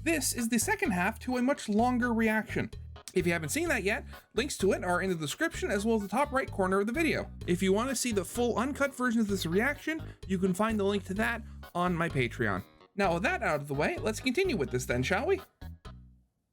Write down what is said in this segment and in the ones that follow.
This is the second half to a much longer reaction. If you haven't seen that yet, links to it are in the description as well as the top right corner of the video. If you want to see the full uncut version of this reaction, you can find the link to that on my Patreon. Now with that out of the way, let's continue with this then, shall we?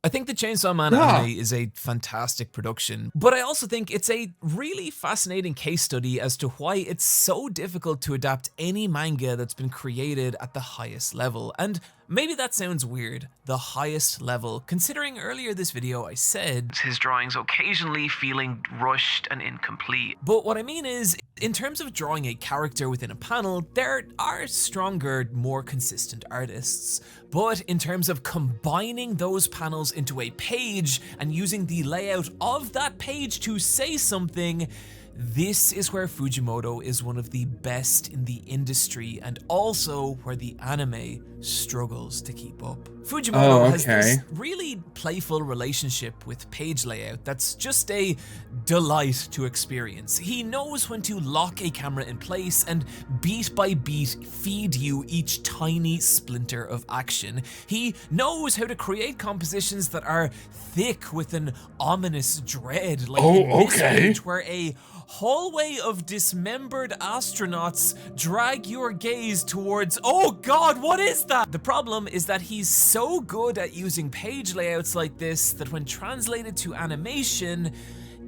I think the Chainsaw Man anime is a fantastic production, but I also think it's a really fascinating case study as to why it's so difficult to adapt any manga that's been created at the highest level. And maybe that sounds weird, the highest level, considering earlier this video I said his drawings occasionally feeling rushed and incomplete. But what I mean is, in terms of drawing a character within a panel, there are stronger, more consistent artists. But in terms of combining those panels into a page and using the layout of that page to say something, this is where Fujimoto is one of the best in the industry and also where the anime struggles to keep up. Fujimoto has this really playful relationship with page layout that's just a delight to experience. He knows when to lock a camera in place and beat by beat feed you each tiny splinter of action. He knows how to create compositions that are thick with an ominous dread, like in this page where a hallway of dismembered astronauts drag your gaze towards, oh god, what is that? The problem is that he's so good at using page layouts like this that when translated to animation,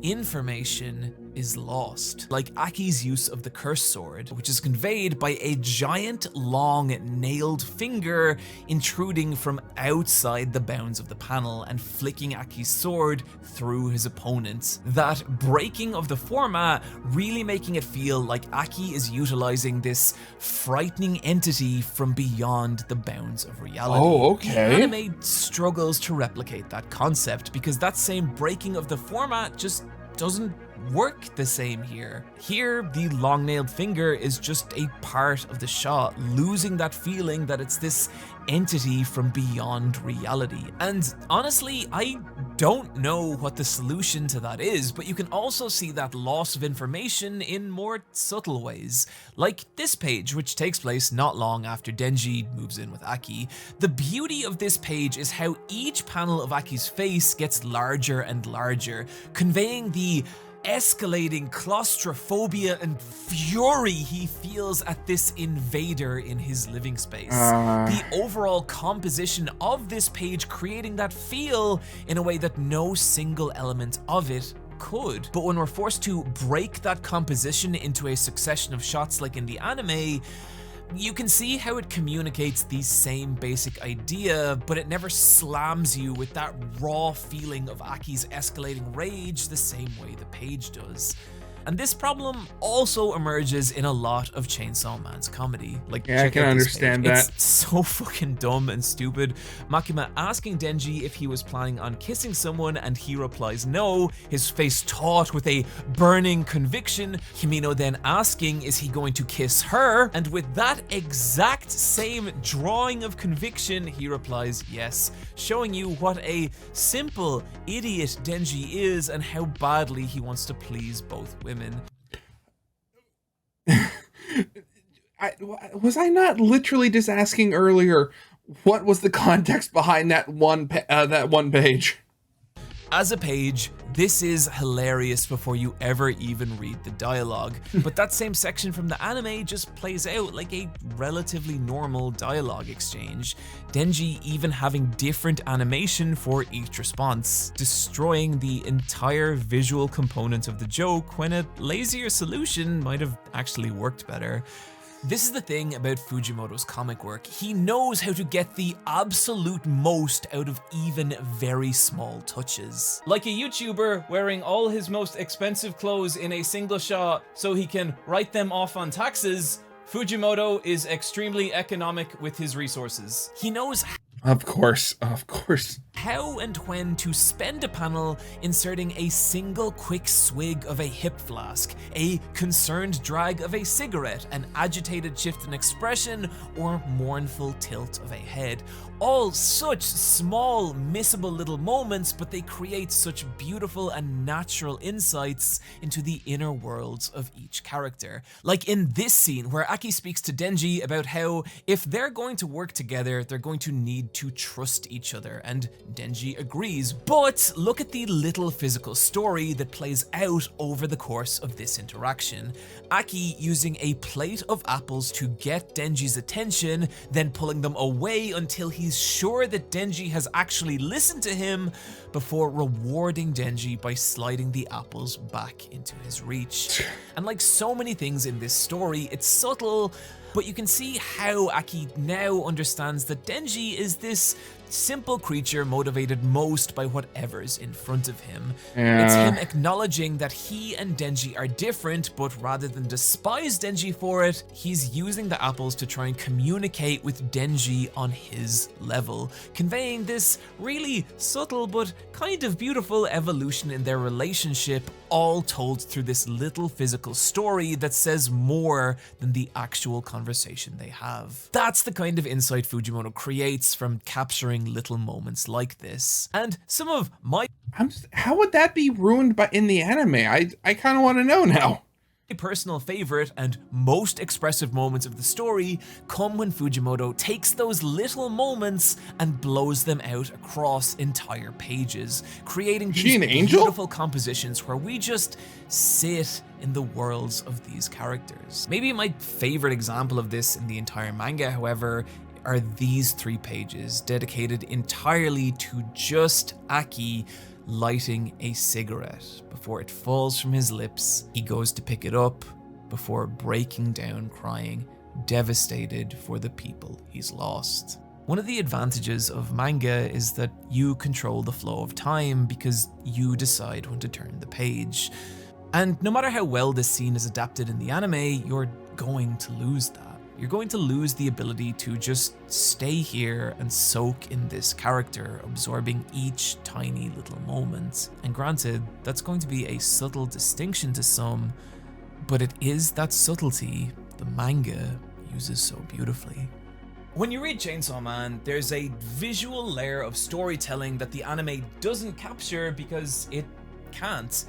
information is lost. Like Aki's use of the curse sword, which is conveyed by a giant long nailed finger intruding from outside the bounds of the panel and flicking Aki's sword through his opponent. That breaking of the format really making it feel like Aki is utilizing this frightening entity from beyond the bounds of reality. The anime struggles to replicate that concept because that same breaking of the format just doesn't work the same here. Here, the long-nailed finger is just a part of the shot, losing that feeling that it's this entity from beyond reality. And honestly, I don't know what the solution to that is, but you can also see that loss of information in more subtle ways. Like this page, which takes place not long after Denji moves in with Aki. The beauty of this page is how each panel of Aki's face gets larger and larger, conveying the escalating claustrophobia and fury he feels at this invader in his living space. The overall composition of this page creating that feel in a way that no single element of it could. But when we're forced to break that composition into a succession of shots like in the anime, you can see how it communicates the same basic idea, but it never slams you with that raw feeling of Aki's escalating rage the same way the page does. And this problem also emerges in a lot of Chainsaw Man's comedy. Like, I can understand that. It's so fucking dumb and stupid. Makima asking Denji if he was planning on kissing someone and he replies no, his face taut with a burning conviction. Himino then asking is he going to kiss her, and with that exact same drawing of conviction, he replies yes, showing you what a simple idiot Denji is and how badly he wants to please both women. Was I not literally just asking earlier what was the context behind that one page? As a page, this is hilarious before you ever even read the dialogue, but that same section from the anime just plays out like a relatively normal dialogue exchange, Denji even having different animation for each response, destroying the entire visual component of the joke when a lazier solution might have actually worked better. This is the thing about Fujimoto's comic work. He knows how to get the absolute most out of even very small touches. Like a YouTuber wearing all his most expensive clothes in a single shot so he can write them off on taxes, Fujimoto is extremely economic with his resources. He knows Of course. how and when to spend a panel inserting a single quick swig of a hip flask, a concerned drag of a cigarette, an agitated shift in expression, or mournful tilt of a head. All such small, missable little moments, but they create such beautiful and natural insights into the inner worlds of each character. Like in this scene where Aki speaks to Denji about how if they're going to work together, they're going to need to trust each other, and Denji agrees. But look at the little physical story that plays out over the course of this interaction. Aki using a plate of apples to get Denji's attention, then pulling them away until he's sure that Denji has actually listened to him, before rewarding Denji by sliding the apples back into his reach. And like so many things in this story, it's subtle, but you can see how Aki now understands that Denji is this simple creature motivated most by whatever's in front of him. It's him acknowledging that he and Denji are different, but rather than despise Denji for it, he's using the apples to try and communicate with Denji on his level, conveying this really subtle but kind of beautiful evolution in their relationship, all told through this little physical story that says more than the actual conversation they have. That's the kind of insight Fujimoto creates from capturing little moments like this. And some of my how would that be ruined in the anime? I kind of want to know now. My personal favorite and most expressive moments of the story come when Fujimoto takes those little moments and blows them out across entire pages, creating these beautiful compositions where we just sit in the worlds of these characters. Maybe my favorite example of this in the entire manga, however, are these 3 pages dedicated entirely to just Aki lighting a cigarette. Before it falls from his lips, he goes to pick it up before breaking down crying, devastated for the people he's lost. One of the advantages of manga is that you control the flow of time because you decide when to turn the page. And no matter how well this scene is adapted in the anime, you're going to lose that. You're going to lose the ability to just stay here and soak in this character, absorbing each tiny little moment. And granted, that's going to be a subtle distinction to some, but it is that subtlety the manga uses so beautifully. When you read Chainsaw Man, there's a visual layer of storytelling that the anime doesn't capture because it can't.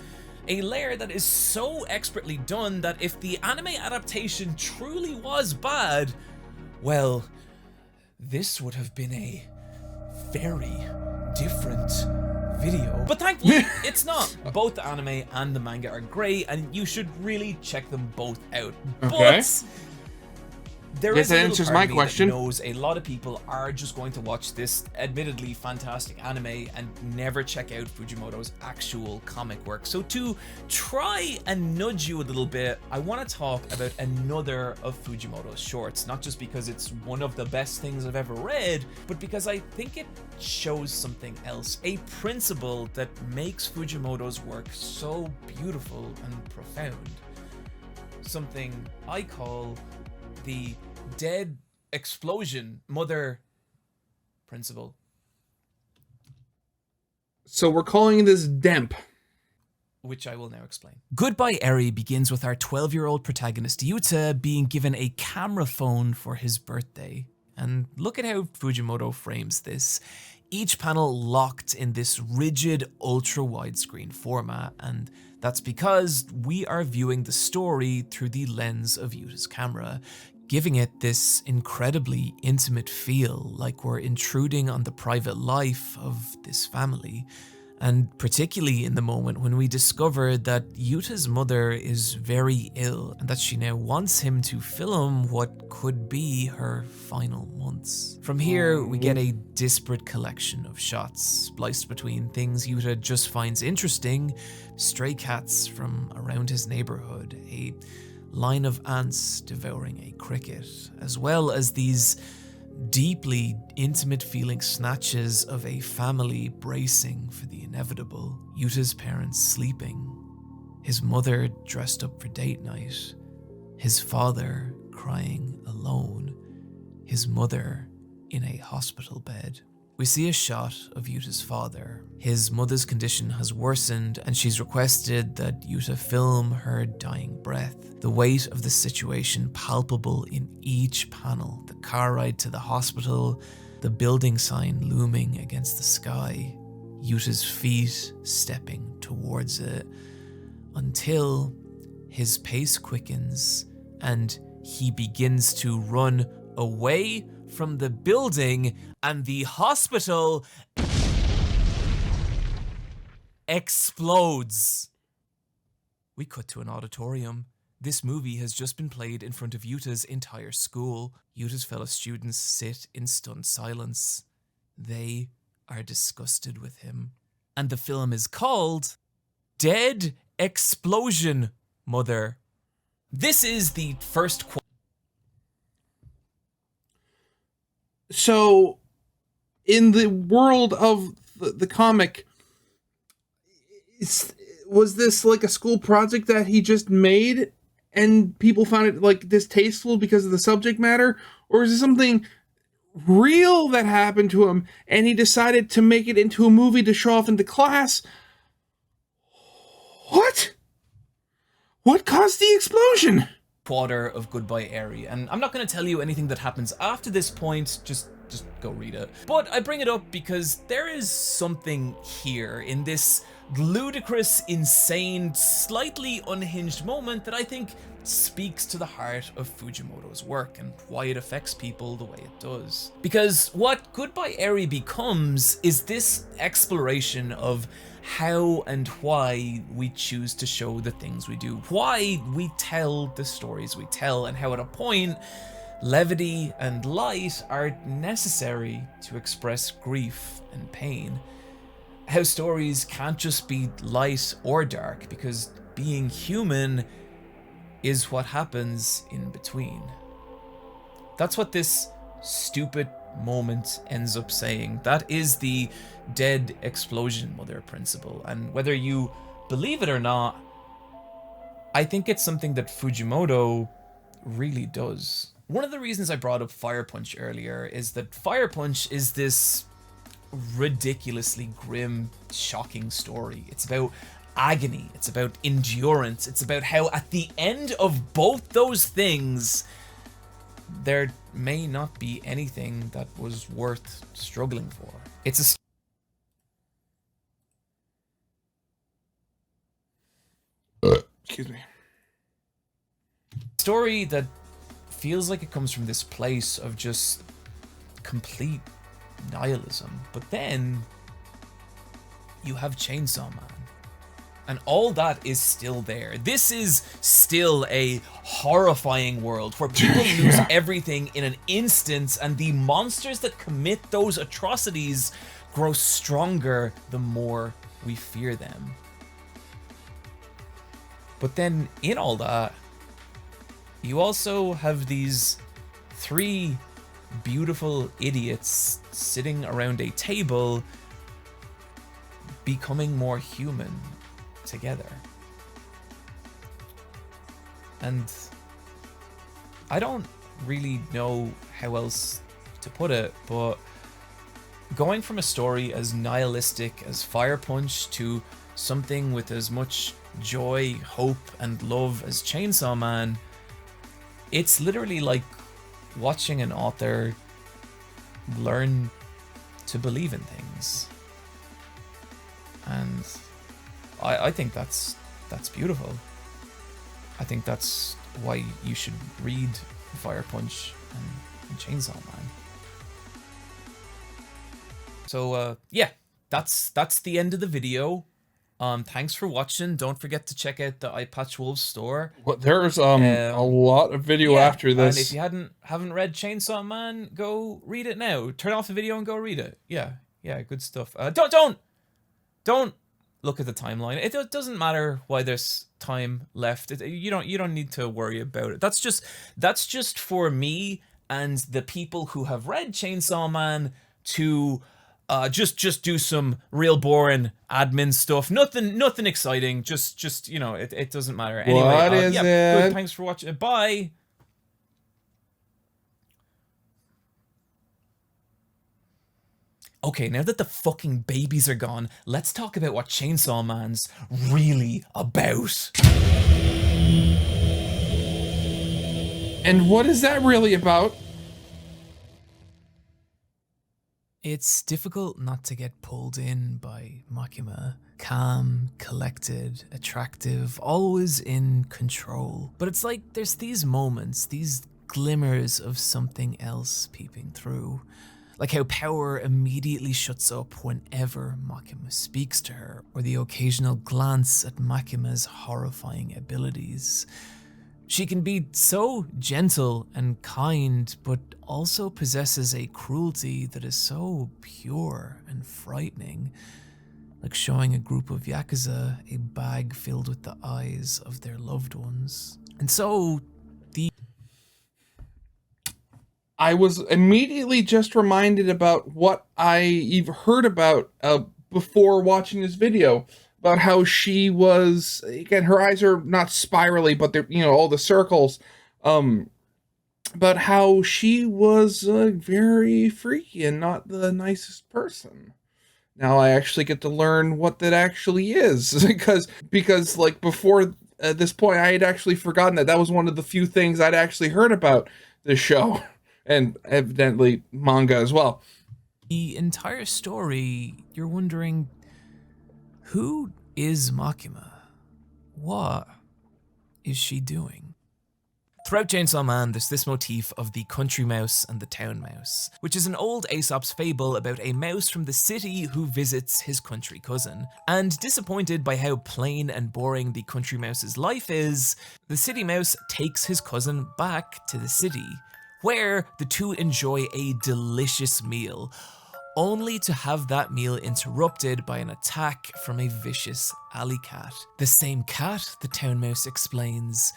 A layer that is so expertly done that if the anime adaptation truly was bad, well, this would have been a very different video. But thankfully, it's not. Both the anime and the manga are great, and you should really check them both out. Okay. But there is that a answers little my part of me question. that knows a lot of people are just going to watch this admittedly fantastic anime and never check out Fujimoto's actual comic work. So to try and nudge you a little bit, I want to talk about another of Fujimoto's shorts, not just because it's one of the best things I've ever read, but because I think it shows something else, a principle that makes Fujimoto's work so beautiful and profound. Something I call the dead explosion mother principle. So we're calling this DEMP. Which I will now explain. Goodbye Eri begins with our 12-year-old protagonist Yuta being given a camera phone for his birthday. And look at how Fujimoto frames this. Each panel locked in this rigid ultra widescreen format, and that's because we are viewing the story through the lens of Yuta's camera, giving it this incredibly intimate feel, like we're intruding on the private life of this family. And particularly in the moment when we discover that Yuta's mother is very ill and that she now wants him to film what could be her final months. From here, we get a disparate collection of shots, spliced between things Yuta just finds interesting, stray cats from around his neighborhood, a line of ants devouring a cricket, as well as these deeply intimate feeling snatches of a family bracing for the inevitable. Yuta's parents sleeping, his mother dressed up for date night, his father crying alone, his mother in a hospital bed. We see a shot of Yuta's father. His mother's condition has worsened and she's requested that Yuta film her dying breath. The weight of the situation palpable in each panel. The car ride to the hospital, the building sign looming against the sky, Yuta's feet stepping towards it, until his pace quickens and he begins to run away from the building and the hospital explodes. We cut to an auditorium. This movie has just been played in front of Yuta's entire school. Yuta's fellow students sit in stunned silence. They are disgusted with him. And the film is called Dead Explosion, Mother. This is the first quote. So, in the world of the comic, was this like a school project that he just made and people found it like distasteful because of the subject matter? Or is it something real that happened to him and he decided to make it into a movie to show off into class? What? What caused the explosion? Quarter of Goodbye Eri, and I'm not going to tell you anything that happens after this point, just go read it. But I bring it up because there is something here in this ludicrous, insane, slightly unhinged moment that I think speaks to the heart of Fujimoto's work and why it affects people the way it does. Because what Goodbye Eri becomes is this exploration of how and why we choose to show the things we do, why we tell the stories we tell, and how at a point, levity and light are necessary to express grief and pain. How stories can't just be light or dark, because being human is what happens in between. That's what this stupid moment ends up saying. That is the dead explosion mother principle, and whether you believe it or not, I think it's something that Fujimoto really does. One of the reasons I brought up Fire Punch earlier is that Fire Punch is this ridiculously grim, shocking story. It's about agony, it's about endurance, it's about how at the end of both those things there may not be anything that was worth struggling for. It's a excuse me. Story that feels like it comes from this place of just complete nihilism. But then you have Chainsaw Man, and all that is still there. This is still a horrifying world where people lose everything in an instant, and the monsters that commit those atrocities grow stronger the more we fear them. But then in all that, you also have these three beautiful idiots sitting around a table becoming more human together. And I don't really know how else to put it, but going from a story as nihilistic as Fire Punch to something with as much joy, hope, and love as Chainsaw Man, it's literally like watching an author learn to believe in things. And I think that's beautiful. I think that's why you should read Fire Punch and Chainsaw Man. So yeah, that's the end of the video. Thanks for watching. Don't forget to check out the Eyepatchwold store. Well, there's a lot of video after this. And if you haven't read Chainsaw Man, go read it now. Turn off the video and go read it. Yeah, good stuff. Don't look at the timeline. It doesn't matter why there's time left. You don't need to worry about it. That's just for me and the people who have read Chainsaw Man to just do some real boring admin stuff. Nothing exciting. Just you know, it doesn't matter. Anyway, what is it? Good. Thanks for watching. Bye. Okay, now that the fucking babies are gone, let's talk about what Chainsaw Man's really about. And what is that really about? It's difficult not to get pulled in by Makima. Calm, collected, attractive, always in control. But it's like there's these moments, these glimmers of something else peeping through. Like how power immediately shuts up whenever Makima speaks to her, or the occasional glance at Makima's horrifying abilities. She can be so gentle and kind, but also possesses a cruelty that is so pure and frightening, like showing a group of Yakuza a bag filled with the eyes of their loved ones. And so, I was immediately just reminded about what I've heard about before watching this video, about how she was, again, her eyes are not spirally, but they're, all the circles, but how she was very freaky and not the nicest person. Now I actually get to learn what that actually is, because like before this point, I had actually forgotten that was one of the few things I'd actually heard about this show. And evidently manga as well. The entire story, you're wondering, who is Makima? What is she doing? Throughout Chainsaw Man, there's this motif of the country mouse and the town mouse, which is an old Aesop's fable about a mouse from the city who visits his country cousin. And disappointed by how plain and boring the country mouse's life is, the city mouse takes his cousin back to the city, where the two enjoy a delicious meal, only to have that meal interrupted by an attack from a vicious alley cat. The same cat, the town mouse explains,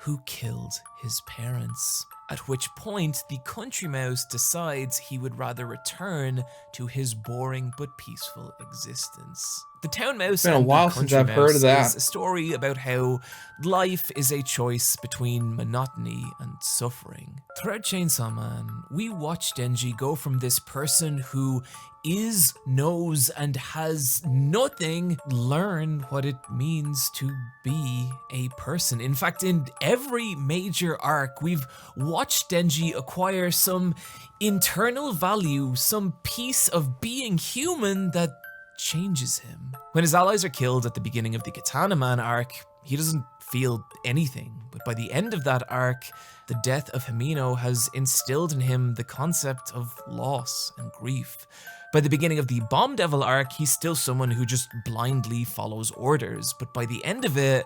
who killed his parents. At which point, the country mouse decides he would rather return to his boring but peaceful existence. The town mouse It's been a while since I've heard of that. is a story about how life is a choice between monotony and suffering. Throughout Chainsaw Man, we watch Denji go from this person who is, knows, and has nothing, learn what it means to be a person. In fact, in every major arc, we've watched Denji acquire some internal value, some piece of being human that changes him. When his allies are killed at the beginning of the Katana Man arc, he doesn't feel anything, but by the end of that arc, the death of Himeno has instilled in him the concept of loss and grief. By the beginning of the Bomb Devil arc, he's still someone who just blindly follows orders, but by the end of it,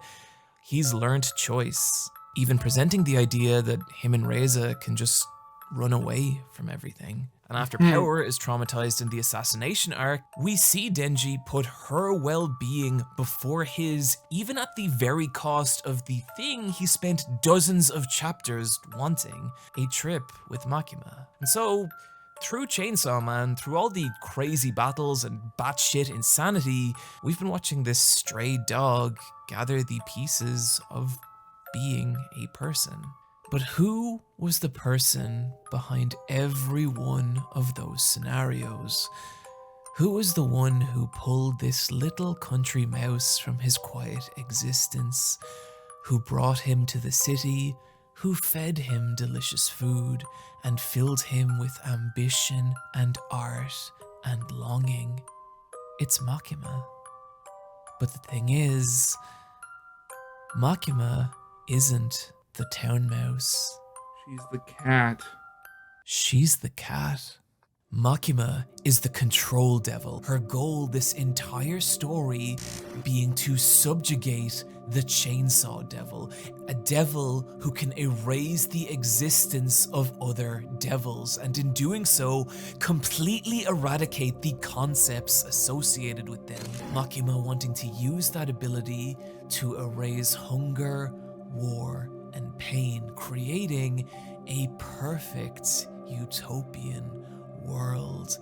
he's learned choice, even presenting the idea that him and Reza can just run away from everything. And after Power is traumatized in the assassination arc, we see Denji put her well-being before his, even at the very cost of the thing he spent dozens of chapters wanting, a trip with Makima. And so, through Chainsaw Man, through all the crazy battles and batshit insanity, we've been watching this stray dog gather the pieces of being a person. But who was the person behind every one of those scenarios? Who was the one who pulled this little country mouse from his quiet existence? Who brought him to the city? Who fed him delicious food and filled him with ambition and art and longing? It's Makima. But the thing is, Makima isn't the town mouse. She's the cat. She's the cat. Makima is the control devil. Her goal this entire story being to subjugate the chainsaw devil, a devil who can erase the existence of other devils, and in doing so, completely eradicate the concepts associated with them. Makima wanting to use that ability to erase hunger, war, and pain, creating a perfect utopian world.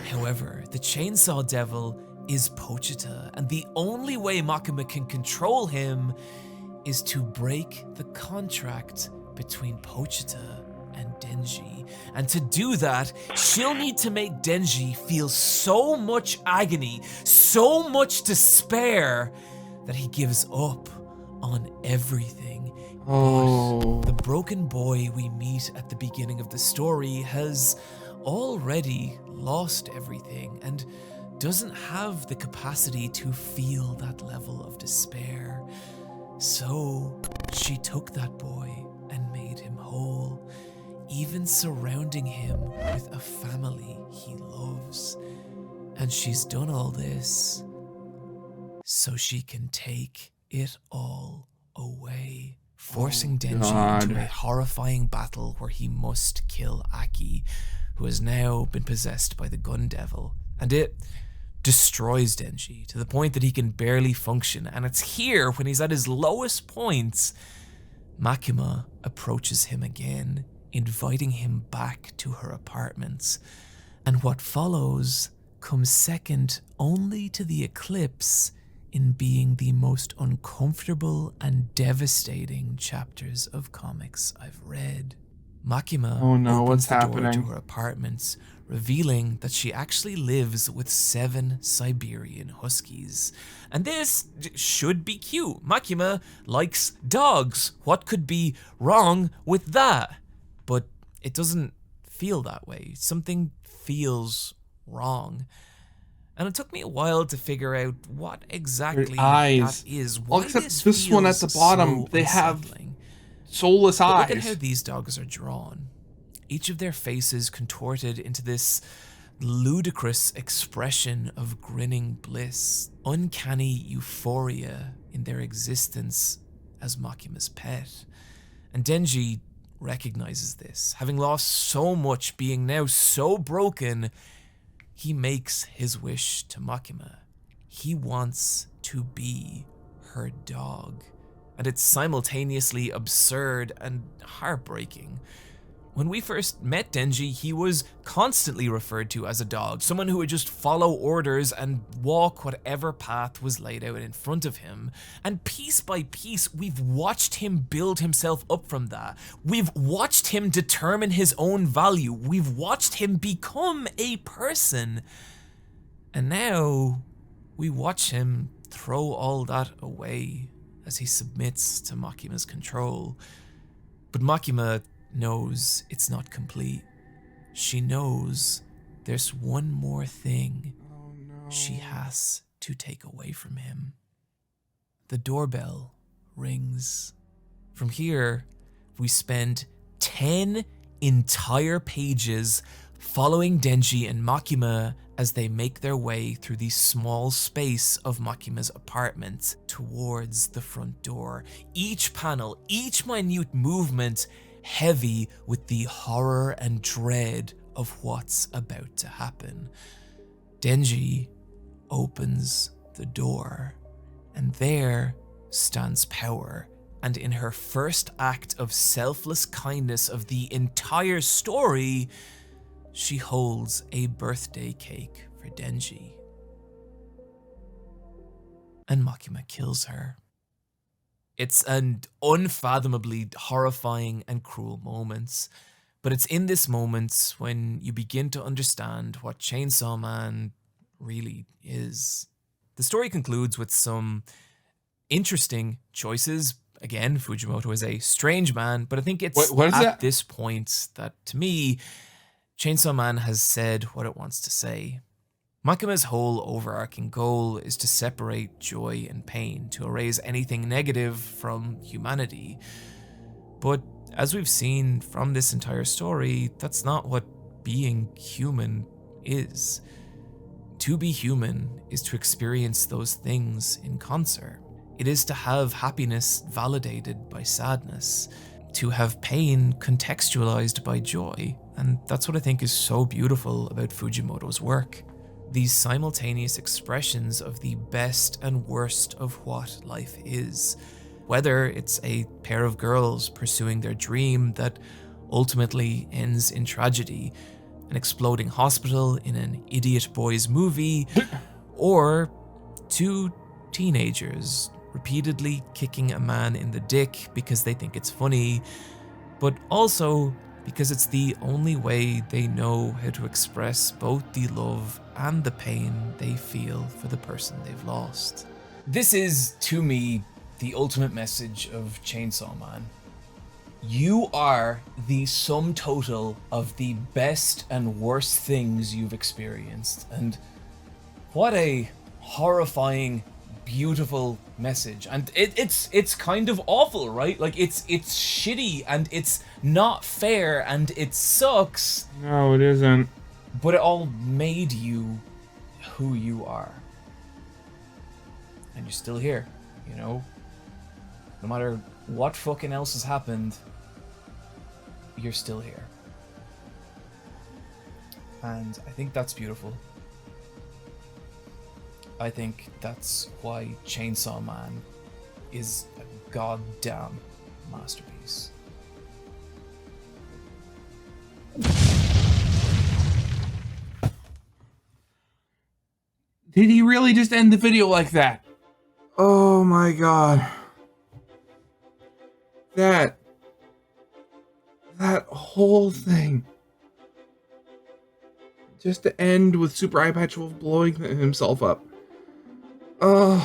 However, the Chainsaw Devil is Pochita, and the only way Makima can control him is to break the contract between Pochita and Denji. And to do that, she'll need to make Denji feel so much agony, so much despair, that he gives up on everything. Oh. But the broken boy we meet at the beginning of the story has already lost everything and doesn't have the capacity to feel that level of despair. So she took that boy and made him whole, even surrounding him with a family he loves. And she's done all this so she can take it all away, forcing Denji into a horrifying battle where he must kill Aki, who has now been possessed by the gun devil. And it destroys Denji to the point that he can barely function. And it's here, when he's at his lowest points, Makima approaches him again, inviting him back to her apartments. And what follows comes second only to the eclipse in being the most uncomfortable and devastating chapters of comics I've read. Makima opens the door to her apartments, revealing that she actually lives with 7 Siberian Huskies. And this should be cute. Makima likes dogs. What could be wrong with that? But it doesn't feel that way. Something feels wrong. And it took me a while to figure out what exactly that is. Why except this one at the bottom, they have soulless eyes. Look at how these dogs are drawn. Each of their faces contorted into this ludicrous expression of grinning bliss, uncanny euphoria in their existence as Makima's pet. And Denji recognizes this. Having lost so much, being now so broken, he makes his wish to Makima. He wants to be her dog. And it's simultaneously absurd and heartbreaking. When we first met Denji, he was constantly referred to as a dog, someone who would just follow orders and walk whatever path was laid out in front of him. And piece by piece, we've watched him build himself up from that. We've watched him determine his own value. We've watched him become a person. And now we watch him throw all that away as he submits to Makima's control. But Makima knows it's not complete. She knows there's one more thing she has to take away from him. The doorbell rings. From here, we spend 10 entire pages following Denji and Makima as they make their way through the small space of Makima's apartment towards the front door. Each panel, each minute movement, heavy with the horror and dread of what's about to happen. Denji opens the door, and there stands Power, and in her first act of selfless kindness of the entire story, she holds a birthday cake for Denji. And Makima kills her. It's an unfathomably horrifying and cruel moment, but it's in this moment when you begin to understand what Chainsaw Man really is. The story concludes with some interesting choices. Again, Fujimoto is a strange man, but I think it's at this point that, to me, Chainsaw Man has said what it wants to say. Makima's whole overarching goal is to separate joy and pain, to erase anything negative from humanity. But as we've seen from this entire story, that's not what being human is. To be human is to experience those things in concert. It is to have happiness validated by sadness, to have pain contextualized by joy, and that's what I think is so beautiful about Fujimoto's work. These simultaneous expressions of the best and worst of what life is. Whether it's a pair of girls pursuing their dream that ultimately ends in tragedy, an exploding hospital in an idiot boys movie, or 2 teenagers repeatedly kicking a man in the dick because they think it's funny, but also because it's the only way they know how to express both the love and the pain they feel for the person they've lost. This is, to me, the ultimate message of Chainsaw Man. You are the sum total of the best and worst things you've experienced. And what a horrifying, beautiful message. And it's kind of awful, right? Like, it's shitty and it's not fair and it sucks. No, it isn't. But it all made you who you are. And you're still here, you know? No matter what fucking else has happened, you're still here. And I think that's beautiful. I think that's why Chainsaw Man is a goddamn masterpiece. Did he really just end the video like that? Oh my god. That whole thing. Just to end with Supereyepatchwold blowing himself up. I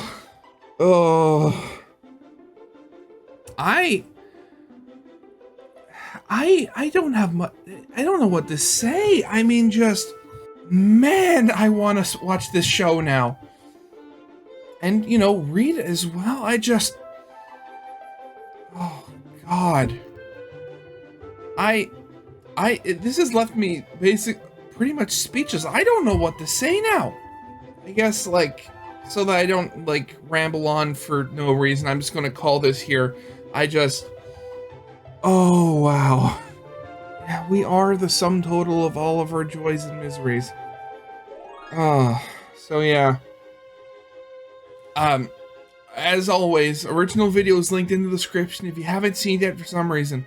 don't have much. I don't know what to say. I mean, just, man, I want to watch this show now. And, you know, read it as well. Oh God. This has left me pretty much speechless. I don't know what to say now. I guess, like, so that I don't, like, ramble on for no reason, I'm just gonna call this here. Oh, wow. Yeah, we are the sum total of all of our joys and miseries. So yeah. As always, original video is linked in the description if you haven't seen it for some reason.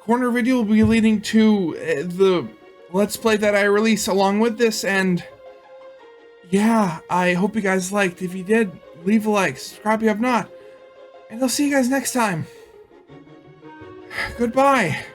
Corner video will be leading to the Let's Play that I release along with this, and yeah, I hope you guys liked. If you did, leave a like, subscribe if you have not, and I'll see you guys next time. Goodbye.